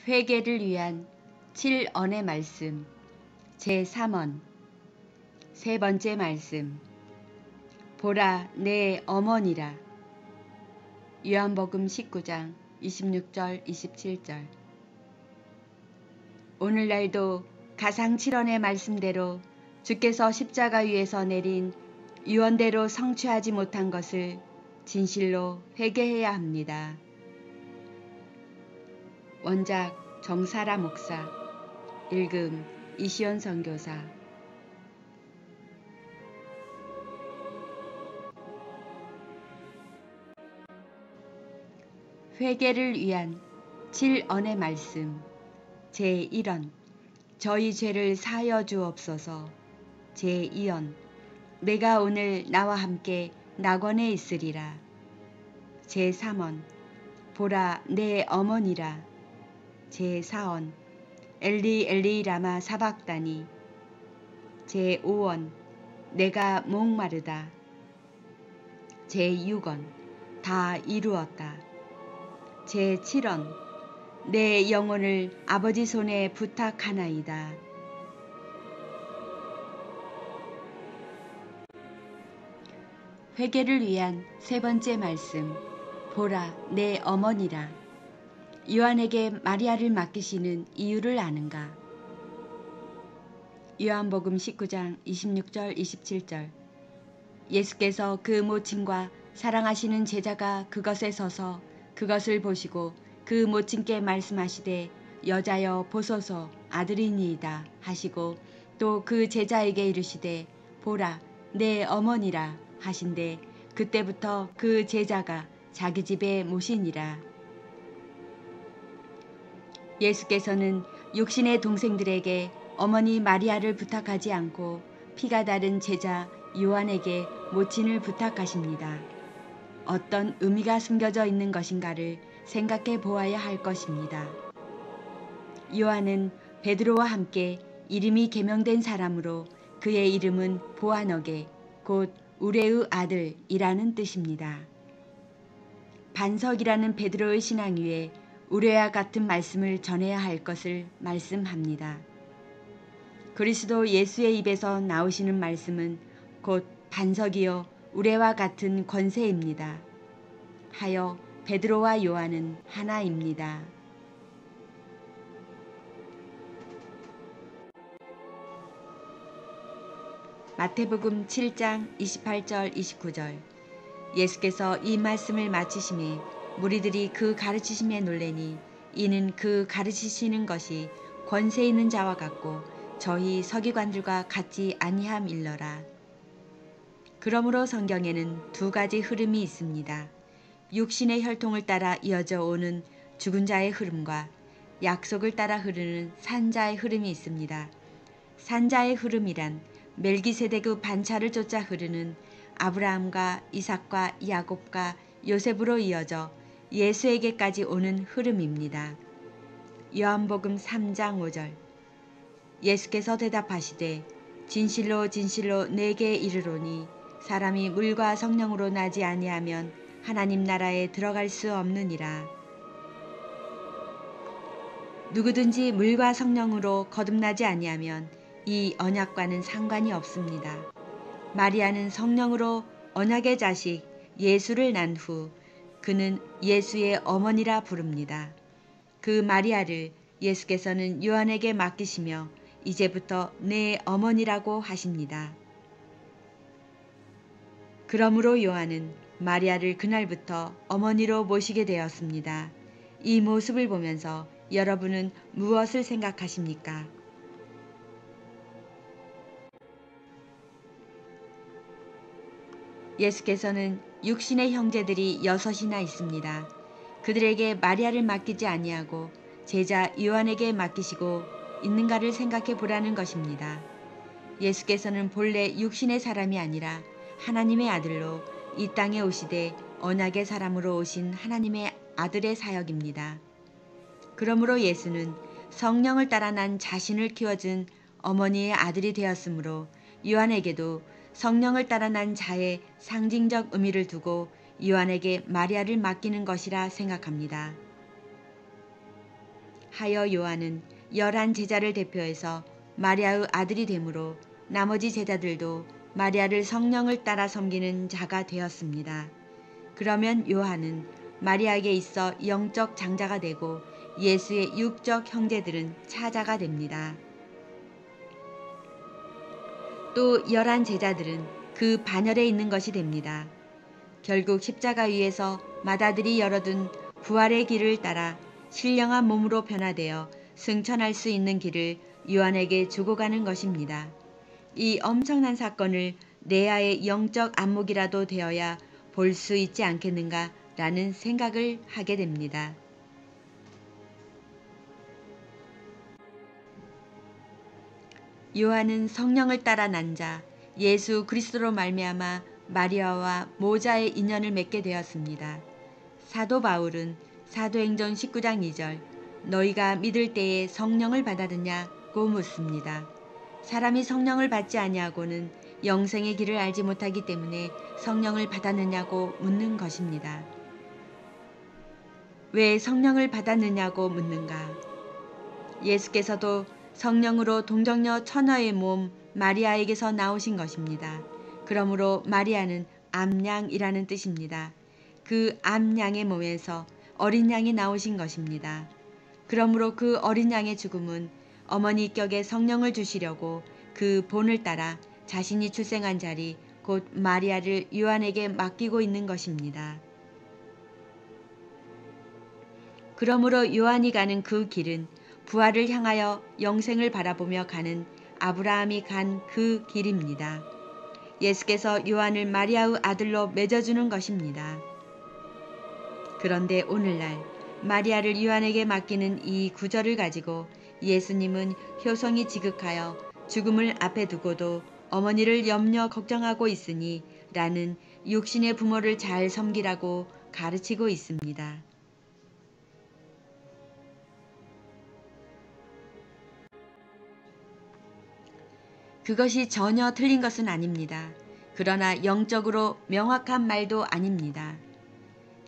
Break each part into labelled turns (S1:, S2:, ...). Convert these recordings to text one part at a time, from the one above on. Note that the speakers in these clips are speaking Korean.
S1: 회개를 위한 7언의 말씀 제3원 세 번째 말씀 보라 내 어머니라. 요한복음 19장 26절 27절. 오늘날도 가상 7언의 말씀대로 주께서 십자가 위에서 내린 유언대로 성취하지 못한 것을 진실로 회개해야 합니다. 원작 정사라 목사, 읽음 이시연 선교사. 회개를 위한 7언의 말씀 제1원 저희 죄를 사하여 주옵소서. 제2원 내가 오늘 나와 함께 낙원에 있으리라. 제3원 보라 내 어머니라. 제4원 엘리 엘리 라마 사박다니. 제5원 내가 목마르다. 제6원 다 이루었다. 제7원 내 영혼을 아버지 손에 부탁하나이다. 회개를 위한 세 번째 말씀 보라 내 어머니라. 요한에게 마리아를 맡기시는 이유를 아는가? 요한복음 19장 26절 27절. 예수께서 그 모친과 사랑하시는 제자가 그것에 서서 그것을 보시고 그 모친께 말씀하시되 여자여 보소서 아들이니이다 하시고 또 그 제자에게 이르시되 보라 내 어머니라 하신대 그때부터 그 제자가 자기 집에 모시니라. 예수께서는 육신의 동생들에게 어머니 마리아를 부탁하지 않고 피가 다른 제자 요한에게 모친을 부탁하십니다. 어떤 의미가 숨겨져 있는 것인가를 생각해 보아야 할 것입니다. 요한은 베드로와 함께 이름이 계명된 사람으로 그의 이름은 보아너게 곧 우레의 아들이라는 뜻입니다. 반석이라는 베드로의 신앙 위에 우레와 같은 말씀을 전해야 할 것을 말씀합니다. 그리스도 예수의 입에서 나오시는 말씀은 곧 반석이요 우레와 같은 권세입니다. 하여 베드로와 요한은 하나입니다. 마태복음 7장 28절 29절. 예수께서 이 말씀을 마치심에 무리들이 그 가르치심에 놀래니 이는 그 가르치시는 것이 권세 있는 자와 같고 저희 서기관들과 같지 아니함일러라. 그러므로 성경에는 두 가지 흐름이 있습니다. 육신의 혈통을 따라 이어져 오는 죽은 자의 흐름과 약속을 따라 흐르는 산자의 흐름이 있습니다. 산자의 흐름이란 멜기세덱의 반차를 쫓아 흐르는 아브라함과 이삭과 야곱과 요셉으로 이어져 예수에게까지 오는 흐름입니다. 요한복음 3장 5절. 예수께서 대답하시되 진실로 진실로 내게 이르노니 사람이 물과 성령으로 나지 아니하면 하나님 나라에 들어갈 수 없느니라. 누구든지 물과 성령으로 거듭나지 아니하면 이 언약과는 상관이 없습니다. 마리아는 성령으로 언약의 자식 예수를 낳은 후 그는 예수의 어머니라 부릅니다. 그 마리아를 예수께서는 요한에게 맡기시며 이제부터 내 어머니라고 하십니다. 그러므로 요한은 마리아를 그날부터 어머니로 모시게 되었습니다. 이 모습을 보면서 여러분은 무엇을 생각하십니까? 예수께서는 육신의 형제들이 6이나 있습니다. 그들에게 마리아를 맡기지 아니하고 제자 요한에게 맡기시고 있는가를 생각해 보라는 것입니다. 예수께서는 본래 육신의 사람이 아니라 하나님의 아들로 이 땅에 오시되 언약의 사람으로 오신 하나님의 아들의 사역입니다. 그러므로 예수는 성령을 따라 난 자신을 키워준 어머니의 아들이 되었으므로 요한에게도 성령을 따라 난 자의 상징적 의미를 두고 요한에게 마리아를 맡기는 것이라 생각합니다. 하여 요한은 11 제자를 대표해서 마리아의 아들이 되므로 나머지 제자들도 마리아를 성령을 따라 섬기는 자가 되었습니다. 그러면 요한은 마리아에게 있어 영적 장자가 되고 예수의 육적 형제들은 차자가 됩니다. 또 11 제자들은 그 반열에 있는 것이 됩니다. 결국 십자가 위에서 맏아들이 열어둔 부활의 길을 따라 신령한 몸으로 변화되어 승천할 수 있는 길을 요한에게 주고 가는 것입니다. 이 엄청난 사건을 내아의 영적 안목이라도 되어야 볼 수 있지 않겠는가 라는 생각을 하게 됩니다. 요한은 성령을 따라 난 자 예수 그리스도로 말미암아 마리아와 모자의 인연을 맺게 되었습니다. 사도 바울은 사도행전 19장 2절 너희가 믿을 때에 성령을 받았느냐고 묻습니다. 사람이 성령을 받지 아니하고는 영생의 길을 알지 못하기 때문에 성령을 받았느냐고 묻는 것입니다. 왜 성령을 받았느냐고 묻는가? 예수께서도 성령으로 동정녀 처녀의 몸 마리아에게서 나오신 것입니다. 그러므로 마리아는 암양이라는 뜻입니다. 그 암양의 몸에서 어린 양이 나오신 것입니다. 그러므로 그 어린 양의 죽음은 어머니 격에 성령을 주시려고 그 본을 따라 자신이 출생한 자리 곧 마리아를 요한에게 맡기고 있는 것입니다. 그러므로 요한이 가는 그 길은 부활을 향하여 영생을 바라보며 가는 아브라함이 간 그 길입니다. 예수께서 요한을 마리아의 아들로 맺어주는 것입니다. 그런데 오늘날 마리아를 요한에게 맡기는 이 구절을 가지고 예수님은 효성이 지극하여 죽음을 앞에 두고도 어머니를 염려 걱정하고 있으니 라는 육신의 부모를 잘 섬기라고 가르치고 있습니다. 그것이 전혀 틀린 것은 아닙니다. 그러나 영적으로 명확한 말도 아닙니다.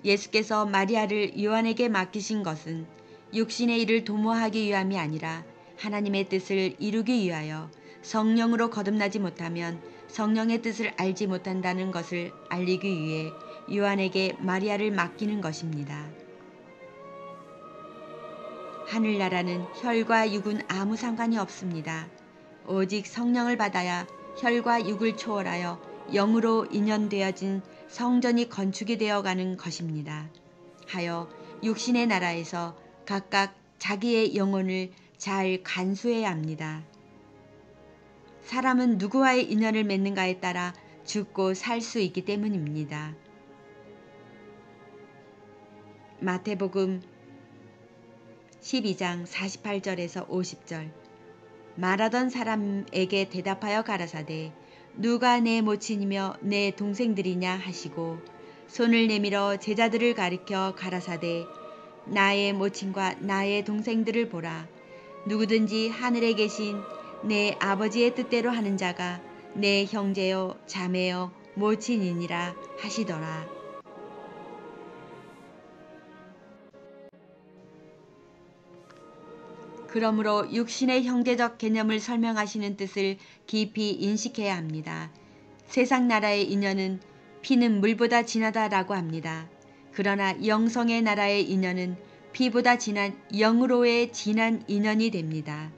S1: 예수께서 마리아를 요한에게 맡기신 것은 육신의 일을 도모하기 위함이 아니라 하나님의 뜻을 이루기 위하여 성령으로 거듭나지 못하면 성령의 뜻을 알지 못한다는 것을 알리기 위해 요한에게 마리아를 맡기는 것입니다. 하늘나라는 혈과 육은 아무 상관이 없습니다. 오직 성령을 받아야 혈과 육을 초월하여 영으로 인연되어진 성전이 건축이 되어가는 것입니다. 하여 육신의 나라에서 각각 자기의 영혼을 잘 간수해야 합니다. 사람은 누구와의 인연을 맺는가에 따라 죽고 살 수 있기 때문입니다. 마태복음 12장 48절에서 50절 말하던 사람에게 대답하여 가라사대 누가 내 모친이며 내 동생들이냐 하시고 손을 내밀어 제자들을 가리켜 가라사대 나의 모친과 나의 동생들을 보라. 누구든지 하늘에 계신 내 아버지의 뜻대로 하는 자가 내 형제요 자매요 모친이니라 하시더라. 그러므로 육신의 형제적 개념을 설명하시는 뜻을 깊이 인식해야 합니다. 세상 나라의 인연은 피는 물보다 진하다라고 합니다. 그러나 영성의 나라의 인연은 피보다 진한 영으로의 진한 인연이 됩니다.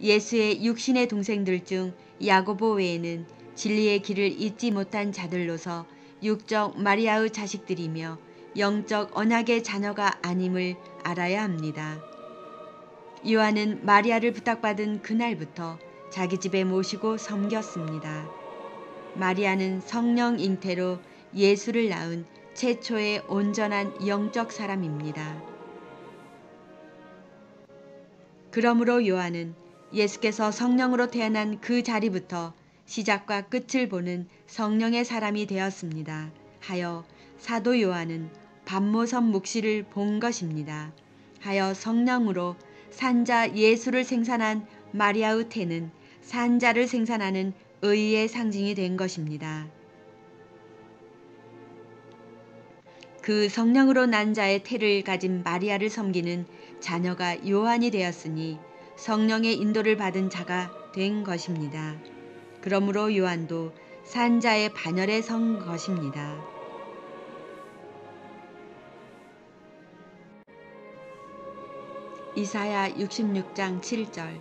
S1: 예수의 육신의 동생들 중 야고보 외에는 진리의 길을 잊지 못한 자들로서 육적 마리아의 자식들이며 영적 언약의 자녀가 아님을 알아야 합니다. 요한은 마리아를 부탁받은 그날부터 자기 집에 모시고 섬겼습니다. 마리아는 성령 잉태로 예수를 낳은 최초의 온전한 영적 사람입니다. 그러므로 요한은 예수께서 성령으로 태어난 그 자리부터 시작과 끝을 보는 성령의 사람이 되었습니다. 하여 사도 요한은 반모섬 묵시를 본 것입니다. 하여 성령으로 산자 예수를 생산한 마리아의 태는 산자를 생산하는 의의 상징이 된 것입니다. 그 성령으로 난 자의 태를 가진 마리아를 섬기는 자녀가 요한이 되었으니 성령의 인도를 받은 자가 된 것입니다. 그러므로 요한도 산 자의 반열에 선 것입니다. 이사야 66장 7절.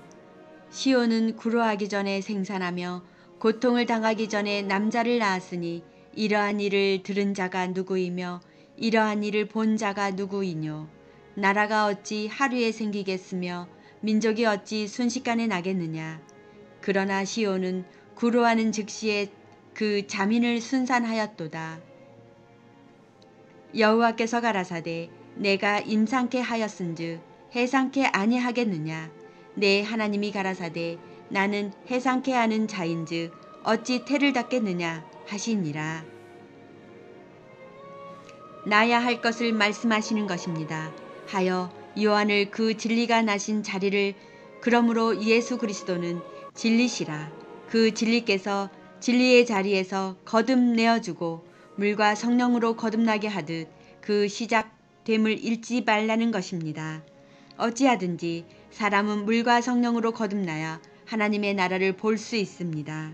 S1: 시온은 구로하기 전에 생산하며 고통을 당하기 전에 남자를 낳았으니 이러한 일을 들은 자가 누구이며 이러한 일을 본 자가 누구이뇨. 나라가 어찌 하루에 생기겠으며 민족이 어찌 순식간에 나겠느냐. 그러나 시온은 구로하는 즉시에 그 자민을 순산하였도다. 여호와께서 가라사대 내가 임상케 하였은즉 해상케 아니하겠느냐. 내 하나님이 가라사대 나는 해상케 하는 자인즉 어찌 태를 닫겠느냐 하시니라. 나야 할 것을 말씀하시는 것입니다. 하여 요한을 그 진리가 나신 자리를 그러므로 예수 그리스도는 진리시라. 그 진리께서 진리의 자리에서 거듭내어주고 물과 성령으로 거듭나게 하듯 그 시작됨을 잃지 말라는 것입니다. 어찌하든지 사람은 물과 성령으로 거듭나야 하나님의 나라를 볼 수 있습니다.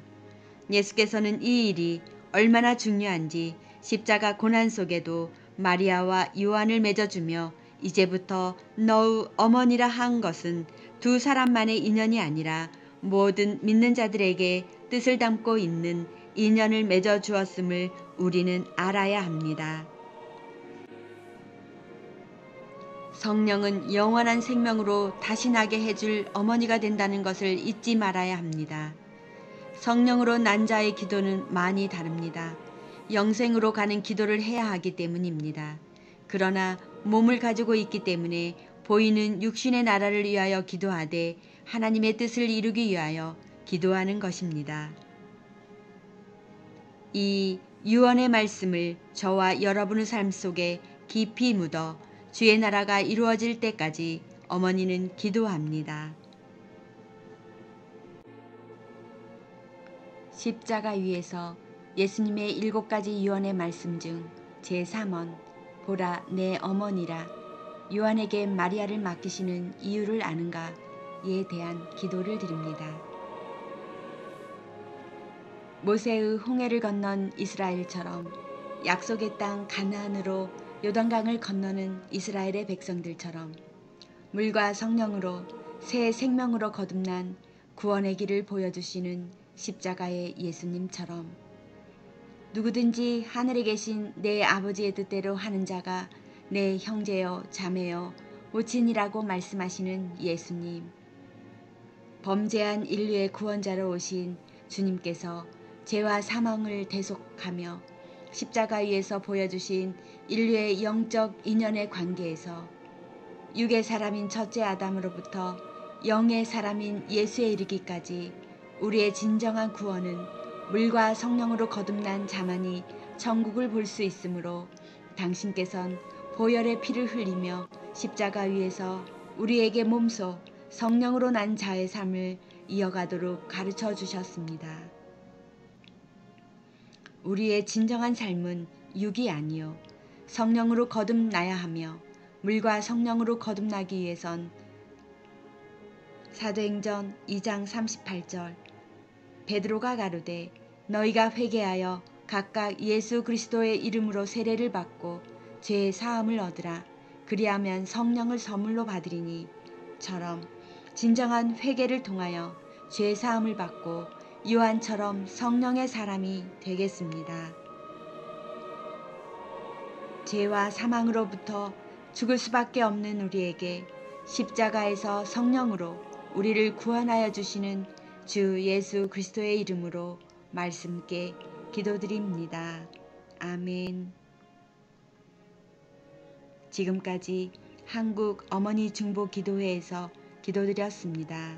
S1: 예수께서는 이 일이 얼마나 중요한지 십자가 고난 속에도 마리아와 요한을 맺어주며 이제부터 너의 어머니라 한 것은 두 사람만의 인연이 아니라 모든 믿는 자들에게 뜻을 담고 있는 인연을 맺어주었음을 우리는 알아야 합니다. 성령은 영원한 생명으로 다시 나게 해줄 어머니가 된다는 것을 잊지 말아야 합니다. 성령으로 난 자의 기도는 많이 다릅니다. 영생으로 가는 기도를 해야 하기 때문입니다. 그러나 몸을 가지고 있기 때문에 보이는 육신의 나라를 위하여 기도하되 하나님의 뜻을 이루기 위하여 기도하는 것입니다. 이 유언의 말씀을 저와 여러분의 삶 속에 깊이 묻어 주의 나라가 이루어질 때까지 어머니는 기도합니다. 십자가 위에서 예수님의 7가지 유언의 말씀 중 제3원 보라 내 어머니라 요한에게 마리아를 맡기시는 이유를 아는가에 대한 기도를 드립니다. 모세의 홍해를 건넌 이스라엘처럼 약속의 땅 가나안으로 요단강을 건너는 이스라엘의 백성들처럼 물과 성령으로 새 생명으로 거듭난 구원의 길을 보여주시는 십자가의 예수님처럼 누구든지 하늘에 계신 내 아버지의 뜻대로 하는 자가 내 형제여 자매여 모친이라고 말씀하시는 예수님, 범죄한 인류의 구원자로 오신 주님께서 죄와 사망을 대속하며 십자가 위에서 보여주신 인류의 영적 인연의 관계에서 육의 사람인 첫째 아담으로부터 영의 사람인 예수에 이르기까지 우리의 진정한 구원은 물과 성령으로 거듭난 자만이 천국을 볼 수 있으므로 당신께선 보혈의 피를 흘리며 십자가 위에서 우리에게 몸소 성령으로 난 자의 삶을 이어가도록 가르쳐 주셨습니다. 우리의 진정한 삶은 육이 아니요 성령으로 거듭나야 하며 물과 성령으로 거듭나기 위해선 사도행전 2장 38절 베드로가 가로되 너희가 회개하여 각각 예수 그리스도의 이름으로 세례를 받고 죄의 사함을 얻으라 그리하면 성령을 선물로 받으리니 처럼 진정한 회개를 통하여 죄 사함을 받고 요한처럼 성령의 사람이 되겠습니다. 죄와 사망으로부터 죽을 수밖에 없는 우리에게 십자가에서 성령으로 우리를 구원하여 주시는 주 예수 그리스도의 이름으로 말씀께 기도드립니다. 아멘. 지금까지 한국 어머니 중보 기도회에서 기도드렸습니다.